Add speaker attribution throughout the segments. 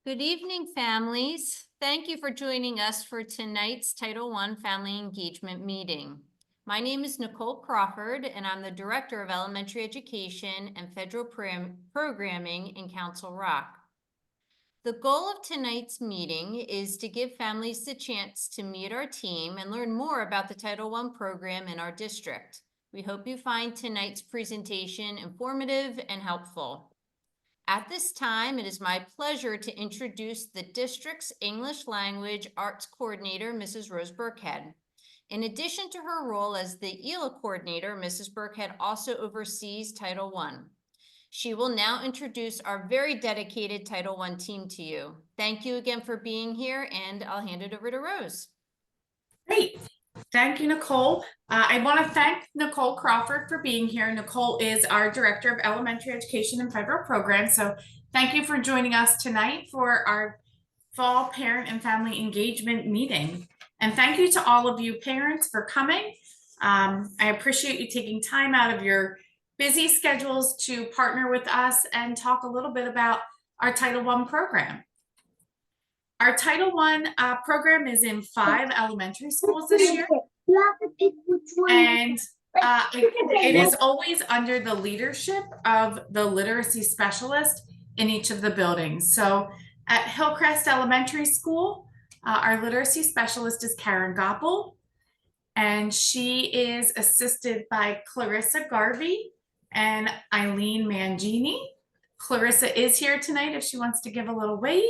Speaker 1: Good evening, families. Thank you for joining us for tonight's Title I Family Engagement Meeting. My name is Nicole Crawford, and I'm the Director of Elementary Education and Federal Programming in Council Rock. The goal of tonight's meeting is to give families the chance to meet our team and learn more about the Title I program in our district. We hope you find tonight's presentation informative and helpful. At this time, it is my pleasure to introduce the district's English Language Arts Coordinator, Mrs. Rose Burkhead. In addition to her role as the ELA Coordinator, Mrs. Burkhead also oversees Title I. She will now introduce our very dedicated Title I team to you. Thank you again for being here, and I'll hand it over to Rose.
Speaker 2: Great. Thank you, Nicole. I want to thank Nicole Crawford for being here. Nicole is our Director of Elementary Education and Federal Programs. So thank you for joining us tonight for our fall parent and family engagement meeting. And thank you to all of you parents for coming. I appreciate you taking time out of your busy schedules to partner with us and talk a little bit about our Title I program. Our Title I program is in 5 elementary schools this year. And it is always under the leadership of the literacy specialist in each of the buildings. So at Hillcrest Elementary School, our literacy specialist is Karen Goppel, and she is assisted by Clarissa Garvey and Eileen Mangini. Clarissa is here tonight if she wants to give a little wave.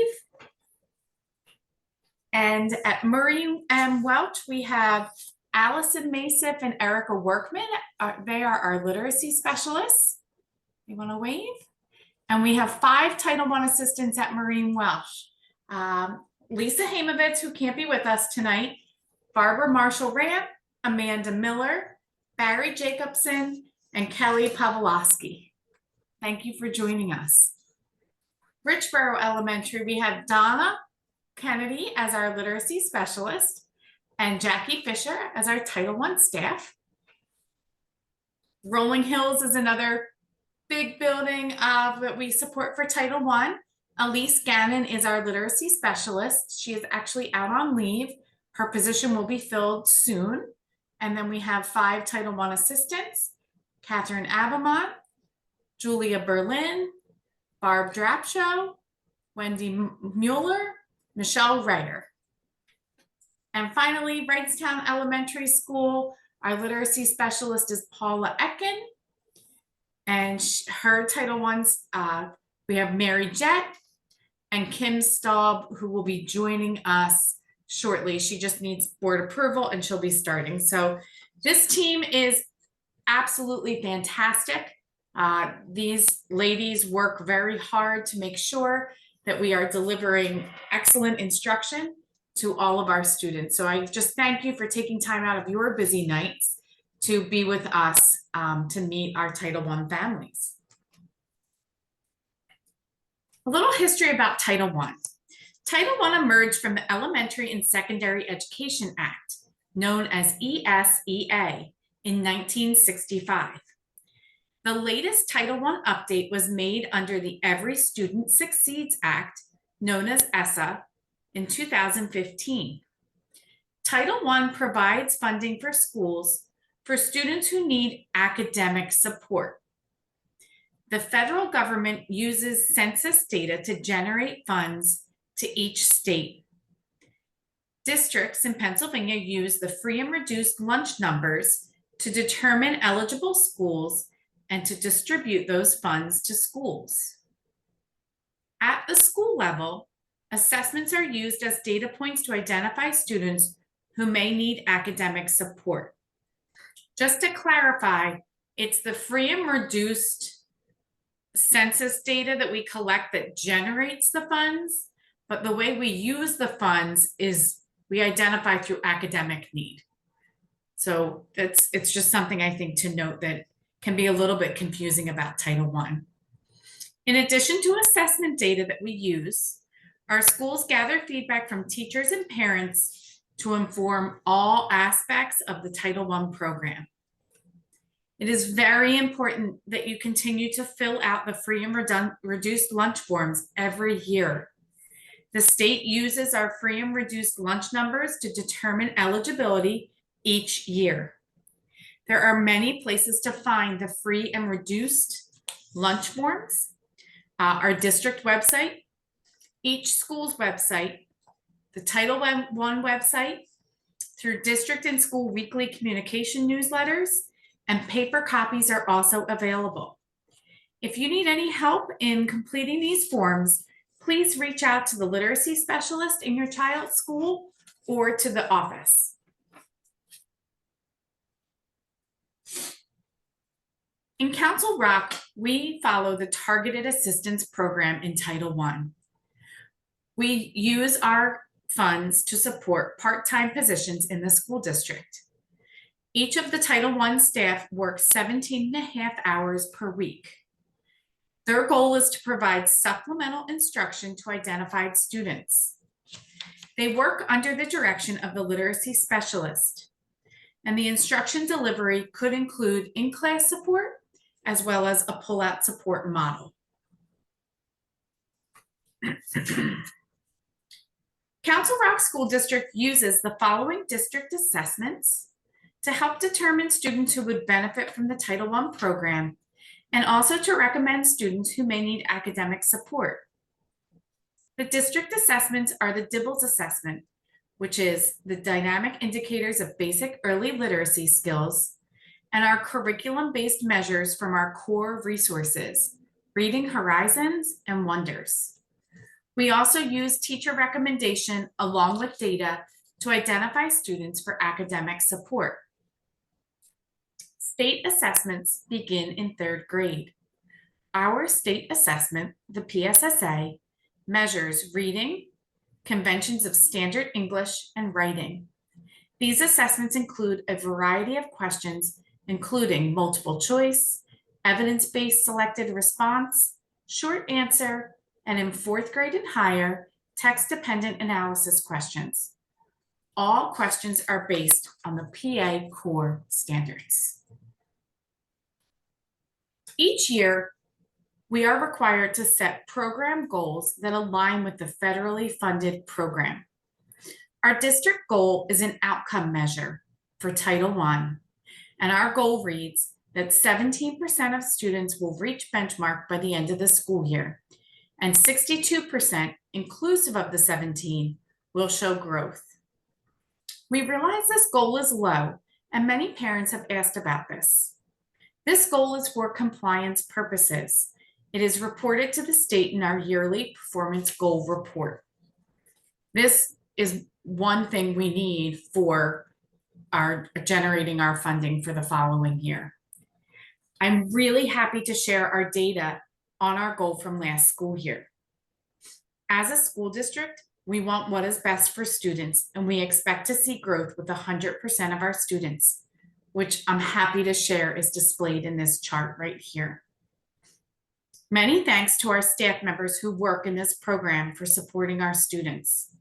Speaker 2: And at Murray M. Welch, we have Allison Masif and Erica Workman. They are our literacy specialists. You want to wave? And we have 5 Title I assistants at Marine Welsh. Lisa Haimovitz, who can't be with us tonight, Barbara Marshall-Ramp, Amanda Miller, Barry Jacobson, and Kelly Pavlovsky. Thank you for joining us. Richboro Elementary, we have Donna Kennedy as our literacy specialist and Jackie Fisher as our Title I staff. Rolling Hills is another big building that we support for Title I. Elise Gannon is our literacy specialist. She is actually out on leave. Her position will be filled soon. And then we have 5 Title I assistants: Catherine Abamont, Julia Berlin, Barb Drapshow, Wendy Mueller, Michelle Ryder. And finally, Wrightstown Elementary School, our literacy specialist is Paula Ecken. And her Title I, we have Mary Jett and Kim Staub, who will be joining us shortly. She just needs board approval and she'll be starting. So this team is absolutely fantastic. These ladies work very hard to make sure that we are delivering excellent instruction to all of our students. So I just thank you for taking time out of your busy nights to be with us to meet our Title I families. A little history about Title I. Title I emerged from the Elementary and Secondary Education Act, known as ESEA, in 1965. The latest Title I update was made under the Every Student Succeeds Act, known as ESSA, in 2015. Title I provides funding for schools for students who need academic support. The federal government uses census data to generate funds to each state. Districts in Pennsylvania use the free and reduced lunch numbers to determine eligible schools and to distribute those funds to schools. At the school level, assessments are used as data points to identify students who may need academic support. Just to clarify, it's the free and reduced census data that we collect that generates the funds, but the way we use the funds is we identify through academic need. So it's just something I think to note that can be a little bit confusing about Title I. In addition to assessment data that we use, our schools gather feedback from teachers and parents to inform all aspects of the Title I program. It is very important that you continue to fill out the free and reduced lunch forms every year. The state uses our free and reduced lunch numbers to determine eligibility each year. There are many places to find the free and reduced lunch forms. Our district website, each school's website, the Title I website, through district and school weekly communication newsletters, and paper copies are also available. If you need any help in completing these forms, please reach out to the literacy specialist in your child's school or to the office. In Council Rock, we follow the Targeted Assistance Program in Title I. We use our funds to support part-time positions in the school district. Each of the Title I staff works 17.5 hours per week. Their goal is to provide supplemental instruction to identified students. They work under the direction of the literacy specialist, and the instruction delivery could include in-class support as well as a pull-out support model. Council Rock School District uses the following district assessments to help determine students who would benefit from the Title I program, and also to recommend students who may need academic support. The district assessments are the DIBELS assessment, which is the dynamic indicators of basic early literacy skills, and our curriculum-based measures from our core resources, Reading Horizons and Wonders. We also use teacher recommendation along with data to identify students for academic support. State assessments begin in 3rd grade. Our state assessment, the PSSA, measures reading, conventions of standard English, and writing. These assessments include a variety of questions, including multiple choice, evidence-based selected response, short answer, and in 4th grade and higher, text-dependent analysis questions. All questions are based on the PA core standards. Each year, we are required to set program goals that align with the federally funded program. Our district goal is an outcome measure for Title I, and our goal reads that 17% of students will reach benchmark by the end of the school year, and 62%, inclusive of the 17, will show growth. We realize this goal is low, and many parents have asked about this. This goal is for compliance purposes. It is reported to the state in our yearly performance goal report. This is one thing we need for generating our funding for the following year. I'm really happy to share our data on our goal from last school year. As a school district, we want what is best for students, and we expect to see growth with 100% of our students, which I'm happy to share is displayed in this chart right here. Many thanks to our staff members who work in this program for supporting our students.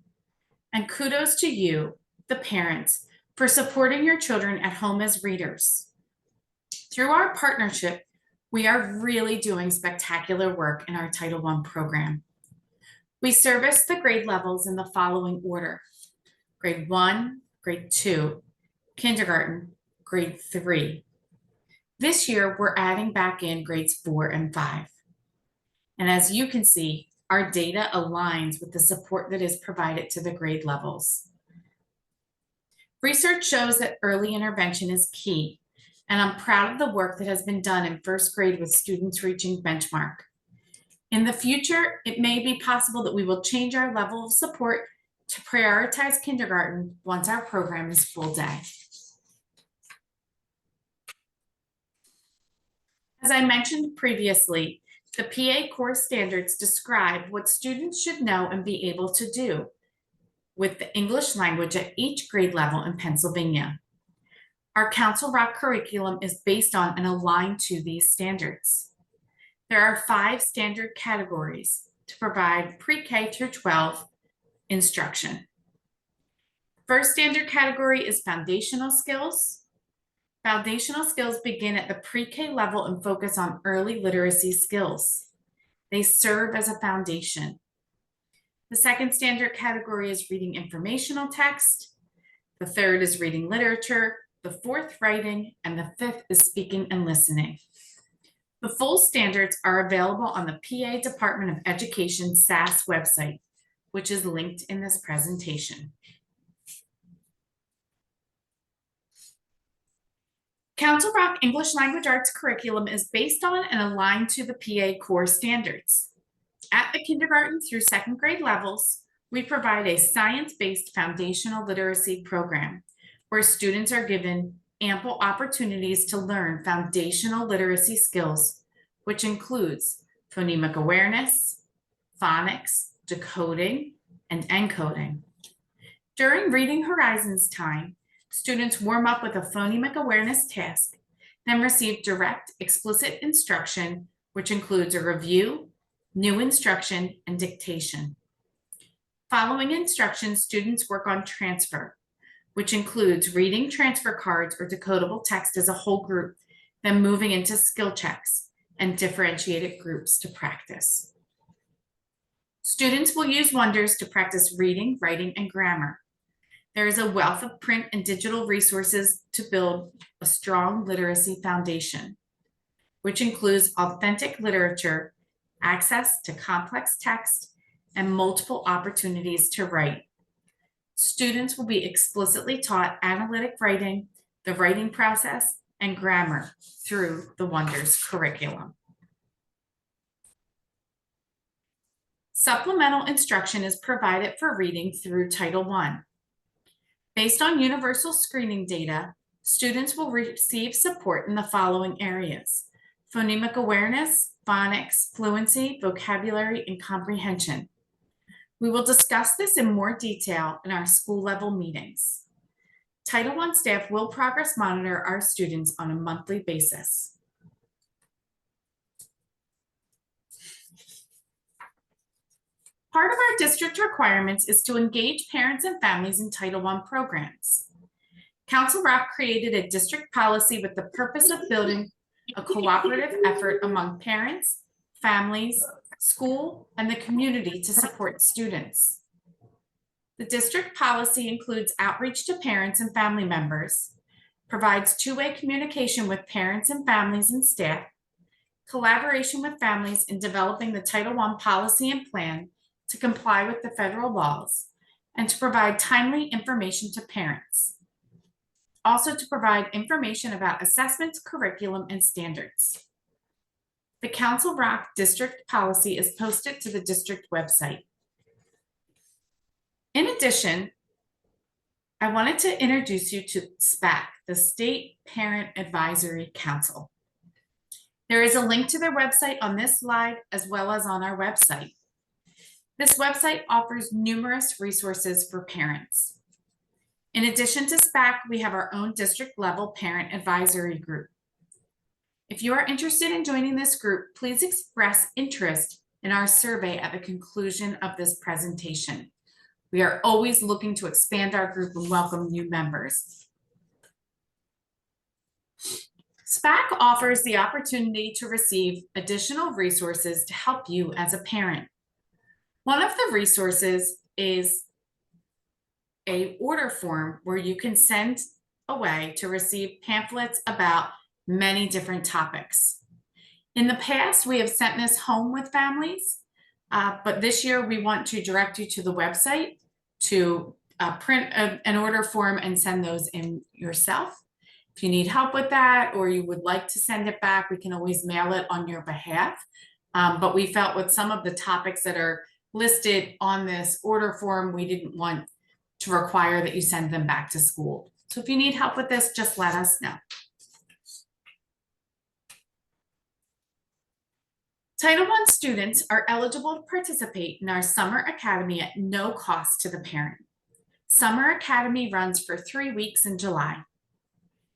Speaker 2: And kudos to you, the parents, for supporting your children at home as readers. Through our partnership, we are really doing spectacular work in our Title I program. We service the grade levels in the following order: grade 1, grade 2, kindergarten, grade 3. This year, we're adding back in grades 4 and 5. And as you can see, our data aligns with the support that is provided to the grade levels. Research shows that early intervention is key, and I'm proud of the work that has been done in 1st grade with students reaching benchmark. In the future, it may be possible that we will change our level of support to prioritize kindergarten once our program is full day. As I mentioned previously, the PA core standards describe what students should know and be able to do with the English language at each grade level in Pennsylvania. Our Council Rock curriculum is based on and aligned to these standards. There are 5 standard categories to provide pre-K through 12 instruction. First standard category is foundational skills. Foundational skills begin at the pre-K level and focus on early literacy skills. They serve as a foundation. The second standard category is reading informational text. The third is reading literature. The fourth, writing, and the fifth is speaking and listening. The full standards are available on the PA Department of Education SAS website, which is linked in this presentation. Council Rock English Language Arts curriculum is based on and aligned to the PA core standards. At the kindergarten through second grade levels, we provide a science-based foundational literacy program where students are given ample opportunities to learn foundational literacy skills, which includes phonemic awareness, phonics, decoding, and encoding. During Reading Horizons time, students warm up with a phonemic awareness task, then receive direct, explicit instruction, which includes a review, new instruction, and dictation. Following instructions, students work on transfer, which includes reading transfer cards or decodable text as a whole group, then moving into skill checks and differentiated groups to practice. Students will use Wonders to practice reading, writing, and grammar. There is a wealth of print and digital resources to build a strong literacy foundation, which includes authentic literature, access to complex text, and multiple opportunities to write. Students will be explicitly taught analytic writing, the writing process, and grammar through the Wonders curriculum. Supplemental instruction is provided for reading through Title I. Based on universal screening data, students will receive support in the following areas: phonemic awareness, phonics, fluency, vocabulary, and comprehension. We will discuss this in more detail in our school level meetings. Title I staff will progress monitor our students on a monthly basis. Part of our district requirements is to engage parents and families in Title I programs. Council Rock created a district policy with the purpose of building a cooperative effort among parents, families, school, and the community to support students. The district policy includes outreach to parents and family members, provides two-way communication with parents and families and staff, collaboration with families in developing the Title I policy and plan to comply with the federal laws, and to provide timely information to parents. Also to provide information about assessments, curriculum, and standards. The Council Rock district policy is posted to the district website. In addition, I wanted to introduce you to SPAC, the State Parent Advisory Council. There is a link to their website on this slide as well as on our website. This website offers numerous resources for parents. In addition to SPAC, we have our own district level parent advisory group. If you are interested in joining this group, please express interest in our survey at the conclusion of this presentation. We are always looking to expand our group and welcome new members. SPAC offers the opportunity to receive additional resources to help you as a parent. One of the resources is an order form where you can send away to receive pamphlets about many different topics. In the past, we have sent this home with families, but this year we want to direct you to the website to print an order form and send those in yourself. If you need help with that or you would like to send it back, we can always mail it on your behalf. But we felt with some of the topics that are listed on this order form, we didn't want to require that you send them back to school. So if you need help with this, just let us know. Title I students are eligible to participate in our Summer Academy at no cost to the parent. Summer Academy runs for 3 weeks in July.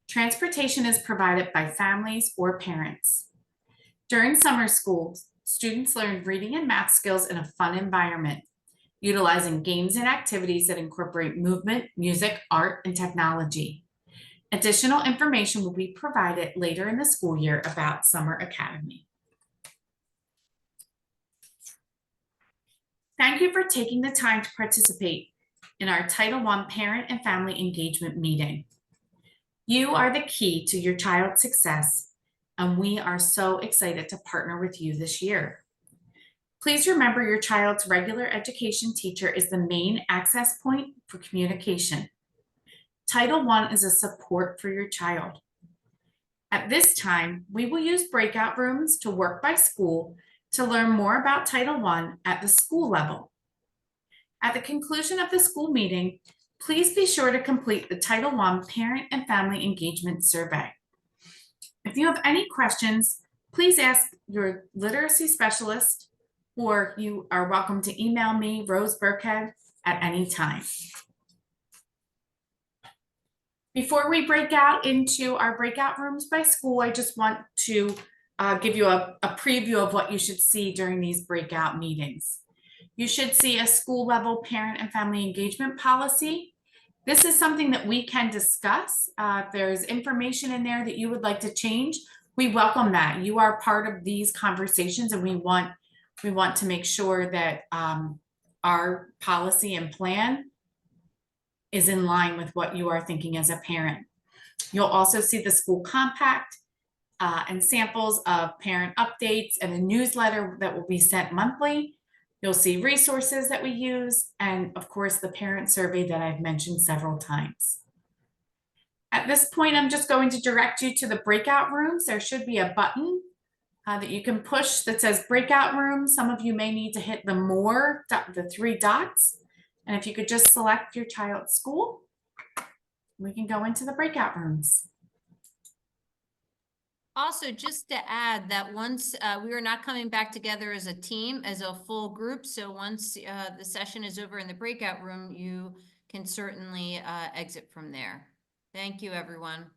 Speaker 2: Transportation is provided by families or parents. During summer school, students learn reading and math skills in a fun environment, utilizing games and activities that incorporate movement, music, art, and technology. Additional information will be provided later in the school year about Summer Academy. Thank you for taking the time to participate in our Title I Parent and Family Engagement Meeting. You are the key to your child's success, and we are so excited to partner with you this year. Please remember your child's regular education teacher is the main access point for communication. Title I is a support for your child. At this time, we will use breakout rooms to work by school to learn more about Title I at the school level. At the conclusion of the school meeting, please be sure to complete the Title I Parent and Family Engagement Survey. If you have any questions, please ask your literacy specialist, or you are welcome to email me, Rose Burkhead, at any time. Before we break out into our breakout rooms by school, I just want to give you a preview of what you should see during these breakout meetings. You should see a school level parent and family engagement policy. This is something that we can discuss. If there's information in there that you would like to change, we welcome that. You are part of these conversations, and we want to make sure that our policy and plan is in line with what you are thinking as a parent. You'll also see the school compact and samples of parent updates and a newsletter that will be sent monthly. You'll see resources that we use, and of course, the parent survey that I've mentioned several times. At this point, I'm just going to direct you to the breakout rooms. There should be a button that you can push that says breakout room. Some of you may need to hit the 3 dots. And if you could just select your child's school, we can go into the breakout rooms.
Speaker 1: Also, just to add that once we are not coming back together as a team, as a full group. So once the session is over in the breakout room, you can certainly exit from there. Thank you, everyone.